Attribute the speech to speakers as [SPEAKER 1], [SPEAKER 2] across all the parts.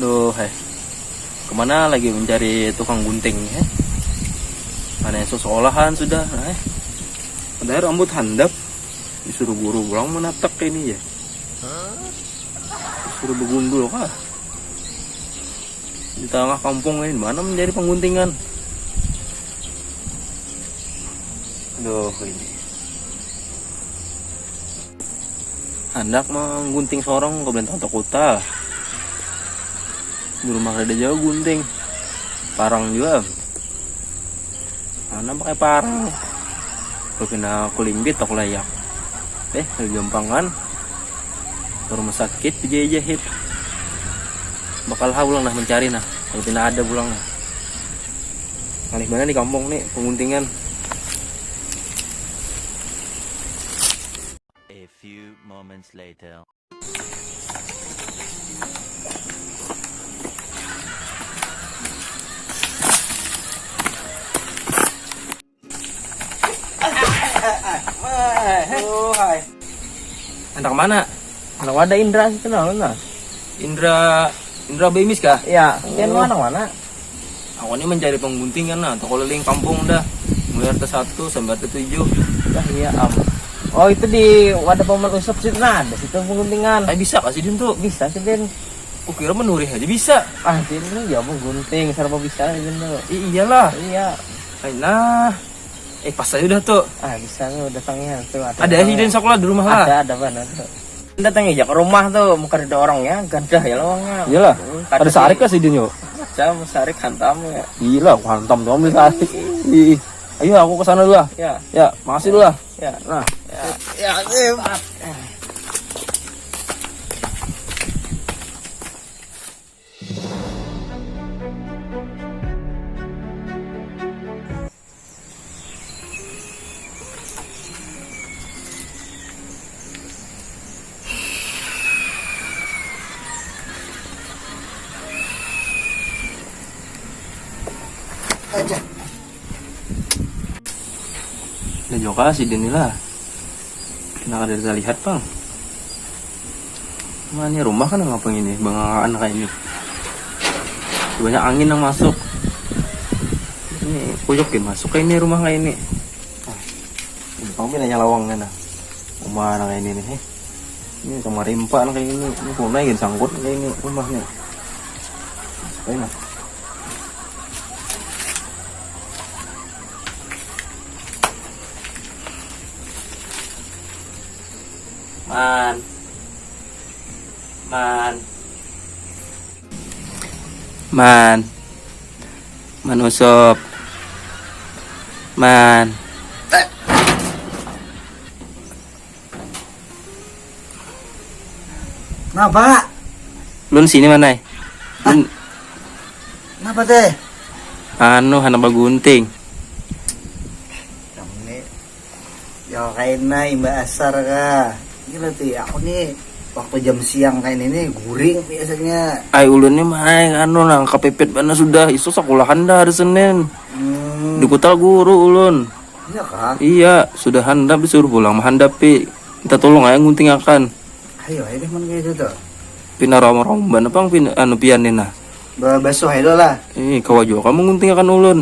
[SPEAKER 1] Aduh, kemana lagi mencari tukang gunting ya? Mana yang sekolahan sudah, padahal rambut handap, disuruh guru pulang menatak ini ya. Disuruh begundul kah? Di tengah kampung ini mana mencari pengguntingan? Aduh, ini hendak menggunting sorong ke Belentang Kota. Di rumah ada jauh gunting, parang juga. Mana pakai parang? Kalau kena kulimbit tak layak. Gampangan. Ke rumah sakit dijahit. Bakal pulang nah mencari nah. Kalau tidak ada pulang nah. Kali mana di kampung nih pengguntingan.
[SPEAKER 2] A few moments later.
[SPEAKER 1] Hai. Anak mana?
[SPEAKER 3] Anak ada Indra sih kenal nah.
[SPEAKER 1] Indra Bemis kah?
[SPEAKER 3] Iya, yang mana?
[SPEAKER 1] Aku ini mencari pengguntingan nah, toko keliling kampung dah. Mulai RT 1 sampai RT 7.
[SPEAKER 3] Dah iya Oh itu di wadah paman usap situ nah, ada situ pengguntingan.
[SPEAKER 1] Bisa kasih Din tuh?
[SPEAKER 3] Bisa sih Din.
[SPEAKER 1] Aku kira menurih aja bisa.
[SPEAKER 3] Din lu ya gunting, serba bisa Din tuh.
[SPEAKER 1] Iyalah.
[SPEAKER 3] Iya.
[SPEAKER 1] Nah, pas aja udah tuh.
[SPEAKER 3] Bisa tuh datangnya tuh.
[SPEAKER 1] Ada Din sekolah di rumah lah.
[SPEAKER 3] Ada benar tuh. Datang aja ke rumah tuh, muka ada orangnya, gadah ya lawangnya.
[SPEAKER 1] Iyalah. Ada sarik lah sih Din yuk.
[SPEAKER 3] Macam sarik hantam ya.
[SPEAKER 1] Gila, aku hantam tuh ambil sarik. Ayo aku kesana dulu lah. Ya, makasih dulu lah.
[SPEAKER 3] Ya.
[SPEAKER 1] Nah.
[SPEAKER 3] Ya.
[SPEAKER 1] Aja. Udah juga sih Dinilah. Nah ada kita lihat bang. Mana ini rumah kan ngapa ini bangan kayak ini. Banyak angin yang masuk. Ini puyokin masuk ke ini rumah kayak ini. Bang pinanya lawangnya nah. Rumah kayak ini nih. Ini sama rimpa kayak ini. Ini punai gini sangkut kayak ini rumahnya. Kayak nah. Man usop. Man.
[SPEAKER 3] Kenapa?
[SPEAKER 1] Lun sini mana? Lun.
[SPEAKER 3] Kenapa teh?
[SPEAKER 1] Hendak bagunting.
[SPEAKER 3] Kamu nih, ya kayaknya imba asar kah? Gila tuh ya, aku nih waktu jam siang kayak ini guring biasanya.
[SPEAKER 1] Ulun nih main nang kepepet mana sudah isu sekolahan dah hari Senin. Dikutal guru ulun.
[SPEAKER 3] Iya kah?
[SPEAKER 1] Iya, sudah handap disuruh pulang menghandapi. Minta tolong aja ngunting akan.
[SPEAKER 3] Ayo deh man kayak gitu tuh.
[SPEAKER 1] Pina romban apa pianin nah.
[SPEAKER 3] Basuh aja lah.
[SPEAKER 1] Kau juga kamu ngunting akan ulun.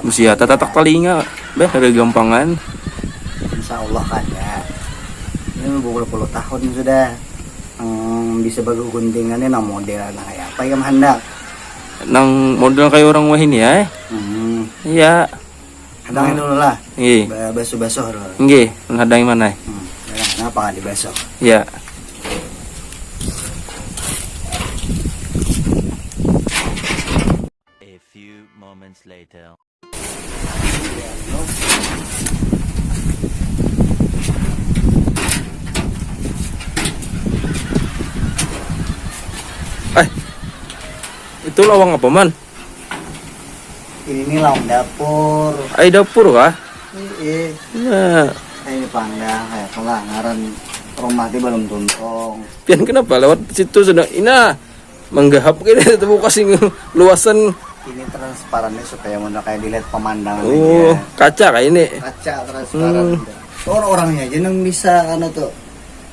[SPEAKER 1] Musia tatak telinga. Ada gampangan.
[SPEAKER 3] Insya Allah kan ya. Ini berpuluh tahun sudah. Bisa bagus guntingannya nang model nah kayak apa yang hendak.
[SPEAKER 1] Nang model kayak orang wah ini ya. Iya.
[SPEAKER 3] Hadangin dulu lah.
[SPEAKER 1] Iya.
[SPEAKER 3] Basuh-basuh dulu.
[SPEAKER 1] Nggih, hadang mana?
[SPEAKER 3] Kenapa nggak dibasuh?
[SPEAKER 1] Iya.
[SPEAKER 2] A few moments later.
[SPEAKER 1] Itu lawang apa man?
[SPEAKER 3] Ini lawang dapur.
[SPEAKER 1] Dapur kah?
[SPEAKER 3] Iya.
[SPEAKER 1] Nah,
[SPEAKER 3] Ini pandang kayak kelangaran rumah dia belum tuntung.
[SPEAKER 1] pian kenapa lewat situ sudah ina menggahap kini itu kasih luasan.
[SPEAKER 3] Ini transparannya supaya mana kayak dilihat pemandangan
[SPEAKER 1] Kaca kayak ini.
[SPEAKER 3] kaca transparan. Orang-orangnya aja yang bisa tuh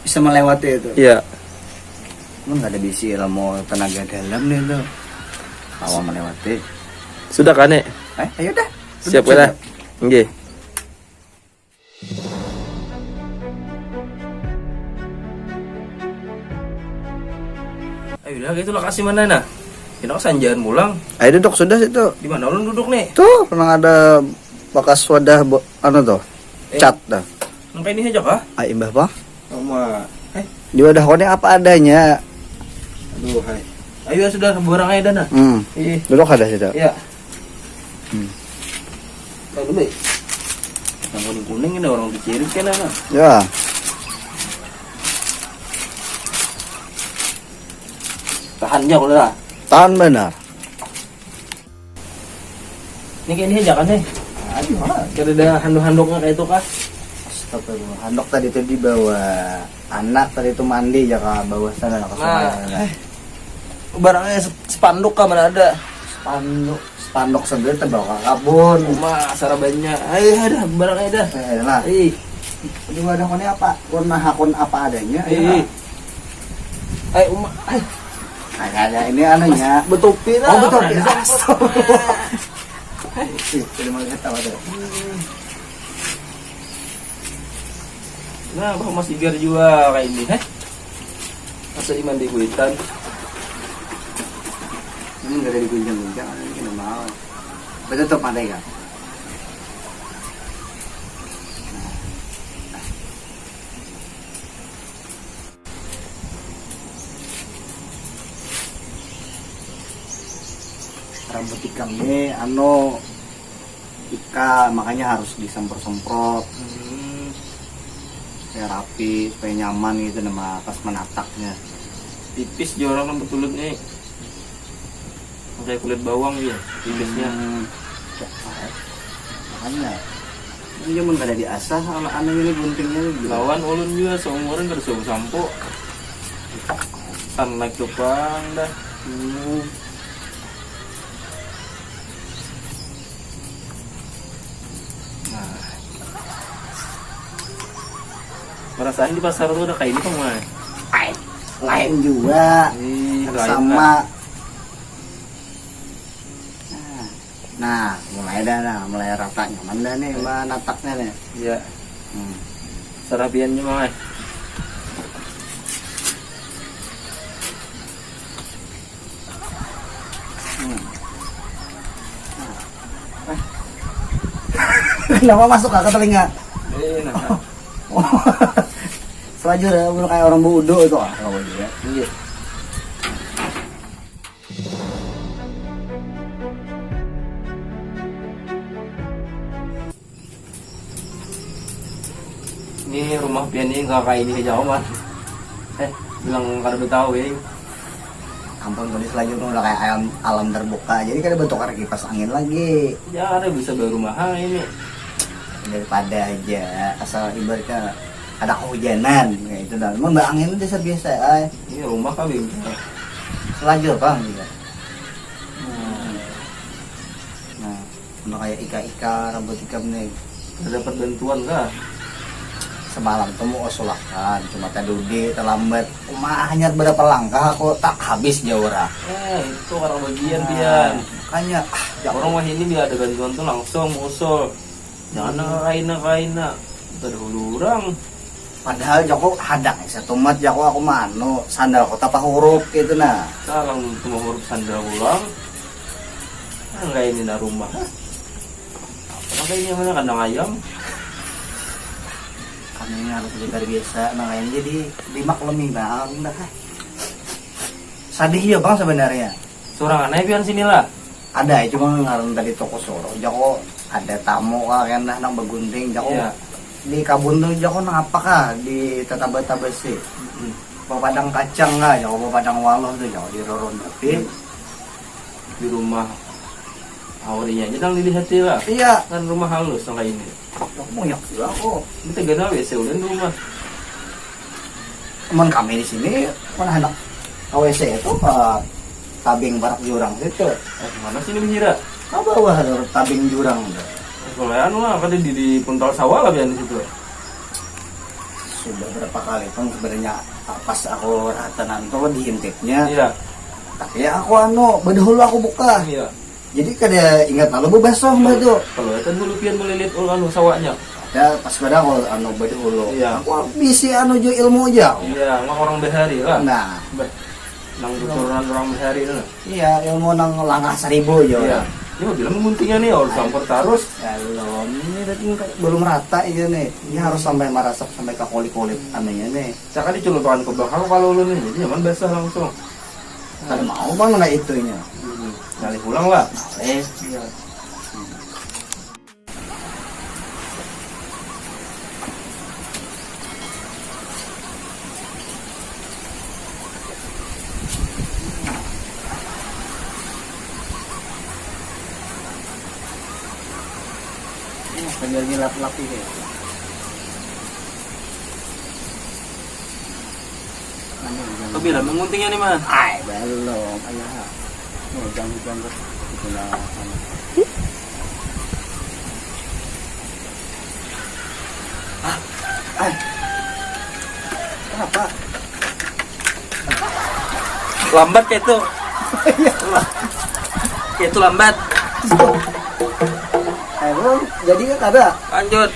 [SPEAKER 3] bisa melewati itu.
[SPEAKER 1] Iya.
[SPEAKER 3] Emang nggak ada bisi ilmu tenaga dalam nih tuh. Awal melewati.
[SPEAKER 1] Sudah kan, Nek?
[SPEAKER 3] Ayo dah.
[SPEAKER 1] Siap kita. Nggih. Ayo dah, gitu lokasi mana nah? Kita sanjaan pulang.
[SPEAKER 3] Ayo duduk sudah situ.
[SPEAKER 1] Di mana ulun duduk nih?
[SPEAKER 3] Tuh, memang ada bekas wadah tuh. Cat dah.
[SPEAKER 1] Sampai ini aja kah?
[SPEAKER 3] Ayo Mbah Bang.
[SPEAKER 1] Sama.
[SPEAKER 3] Di wadah kone apa adanya.
[SPEAKER 1] Aduh, hai. Ayo sudah barang aja dah nah. Ih.
[SPEAKER 3] Duduk ada situ.
[SPEAKER 1] Iya. Ayo dulu. Yang kuning-kuning ini orang dikirim kan nah.
[SPEAKER 3] Ya.
[SPEAKER 1] Tahan aja kalau dah.
[SPEAKER 3] Tahan benar.
[SPEAKER 1] Ini kayak ini aja kan nih.
[SPEAKER 3] Aduh,
[SPEAKER 1] Kira ada handuk-handuknya kayak itu kah?
[SPEAKER 3] astagfirullah. Handuk tadi tuh dibawa. Anak tadi tuh mandi ya ke bawah sana ke sungai.
[SPEAKER 1] Barangnya spanduk kah mana ada?
[SPEAKER 3] Spanduk sendiri terbawa ke kabun.
[SPEAKER 1] Sarah banyak. Ayo ada barangnya dah.
[SPEAKER 3] Lah.
[SPEAKER 1] Ih.
[SPEAKER 3] Di wadah kone apa? Hakun apa adanya.
[SPEAKER 1] Ih. Ayo ayo.
[SPEAKER 3] Nah, ada ini anunya.
[SPEAKER 1] Betupi dah.
[SPEAKER 3] Oh betul. Terima kasih tahu tuh.
[SPEAKER 1] Nah, Bang Mas Igar juga kayak ini, masa di mandi kuitan.
[SPEAKER 3] Ini nggak ada digunjang-gunjang, ini mau. Betul tuh pandai kan? Rambut ikan ini ika makanya harus disemprot-semprot supaya rapi, supaya nyaman gitu nama pas menataknya.
[SPEAKER 1] Tipis dia orang rambut tulut nih. Kayak kulit bawang dia, tipisnya.
[SPEAKER 3] Makanya ini cuma gak ada diasah sama aneh ini guntingnya gitu.
[SPEAKER 1] Lawan ulun juga seumuran gak ada sampo. Tan naik tupang dah. Perasaan di pasar tuh udah kayak ini kamu
[SPEAKER 3] lain juga sama. Nah mulai mulai rata nyaman dah nih nataknya nih.
[SPEAKER 1] Iya. Serapiannya mah.
[SPEAKER 3] Kenapa masuk ke telinga?
[SPEAKER 1] Nah.
[SPEAKER 3] Selanjutnya udah kayak orang bodoh itu kalau ya.
[SPEAKER 1] Iya. Ini rumah pian ini nggak kayak ini aja man. Bilang kada tahu ya.
[SPEAKER 3] Ampun tadi selanjutnya udah kayak alam terbuka. Jadi kan bentuk kayak kipas angin lagi.
[SPEAKER 1] Ya ada bisa baru mahal ini.
[SPEAKER 3] Daripada aja asal ibaratnya ada kehujanan kayak itu dah. Emang mbak angin itu biasa ay.
[SPEAKER 1] Ini rumah kami.
[SPEAKER 3] Selanjut bang gitu. Nah, udah kayak ika-ika rambut ikam nih.
[SPEAKER 1] Dapat bantuan kah?
[SPEAKER 3] Semalam temu osulakan cuma tadi terlambat hanya berapa langkah aku tak habis jauh ora.
[SPEAKER 1] Itu orang bagian pian.
[SPEAKER 3] Makanya
[SPEAKER 1] orang mah ini biar ada bantuan tuh langsung usul. Jangan kaina. Terdahulu orang.
[SPEAKER 3] Padahal Joko hadang satu mat Joko aku mano sandal kota apa huruf gitu nah.
[SPEAKER 1] Salang cuma huruf sandal ulang. Enggak ini na rumah. Apa ini mana kandang ayam?
[SPEAKER 3] Kami harus jadi biasa makanya jadi dimaklumi bang. Sadih ya bang sebenarnya.
[SPEAKER 1] Seorang aneh pian sini lah.
[SPEAKER 3] Ada cuma ngaruh tadi toko soro Joko ada tamu kan nang begunting Joko.
[SPEAKER 1] Iya.
[SPEAKER 3] Di kabun tuh Joko apa kah di tetaba-taba sih. Padang kacang lah Joko padang walau tuh Joko di roron tapi
[SPEAKER 1] Di rumah Aurinya aja nang dilihat lah.
[SPEAKER 3] iya
[SPEAKER 1] Kan rumah halus nang kayak ini.
[SPEAKER 3] Joko banyak juga kok.
[SPEAKER 1] Kita gana WC udah di rumah.
[SPEAKER 3] Teman kami di sini mana anak AWC itu Pak tabing barak jurang itu.
[SPEAKER 1] Mana sini Bihira?
[SPEAKER 3] Apa bawah ada tabing jurang tuh.
[SPEAKER 1] Kalau anu lah kan di puntal sawah lah pian di situ.
[SPEAKER 3] sudah berapa kali pun sebenarnya pas aku ratanan tuh diintipnya.
[SPEAKER 1] Iya.
[SPEAKER 3] Tapi aku bedahulu aku buka.
[SPEAKER 1] Iya.
[SPEAKER 3] Jadi kada ingat lalu bebasong bado.
[SPEAKER 1] Kalau itu dulu pian melilit sawahnya.
[SPEAKER 3] Ya pas pada aku bedahulu.
[SPEAKER 1] Iya.
[SPEAKER 3] Aku bisa jo ilmu aja.
[SPEAKER 1] Iya, nggak orang behari lah.
[SPEAKER 3] Nah,
[SPEAKER 1] Nang turunan orang behari itu.
[SPEAKER 3] iya ilmu nang langkah 1000 jo.
[SPEAKER 1] Iya. Ini mah bilang muntingnya nih harus campur terus.
[SPEAKER 3] Belum, ini tadi belum rata ini nih. Ini harus sampai marasap sampai ke kulit-kulit anunya nih.
[SPEAKER 1] Cakap dicelupkan ke belakang kalau lu nih, jadi nyaman basah langsung.
[SPEAKER 3] Kada mau bang nggak itunya.
[SPEAKER 1] Nyali pulang lah.
[SPEAKER 3] Iya. Sambil ngilap-lap ini.
[SPEAKER 1] Kau bilang menguntingnya nih mah.
[SPEAKER 3] Ay, belum. Ayah. Oh, jangan itu lah. Ay. Kenapa?
[SPEAKER 1] Lambat kayak itu. Kayak itu lambat.
[SPEAKER 3] Ayo, jadi kan ada.
[SPEAKER 1] Lanjut.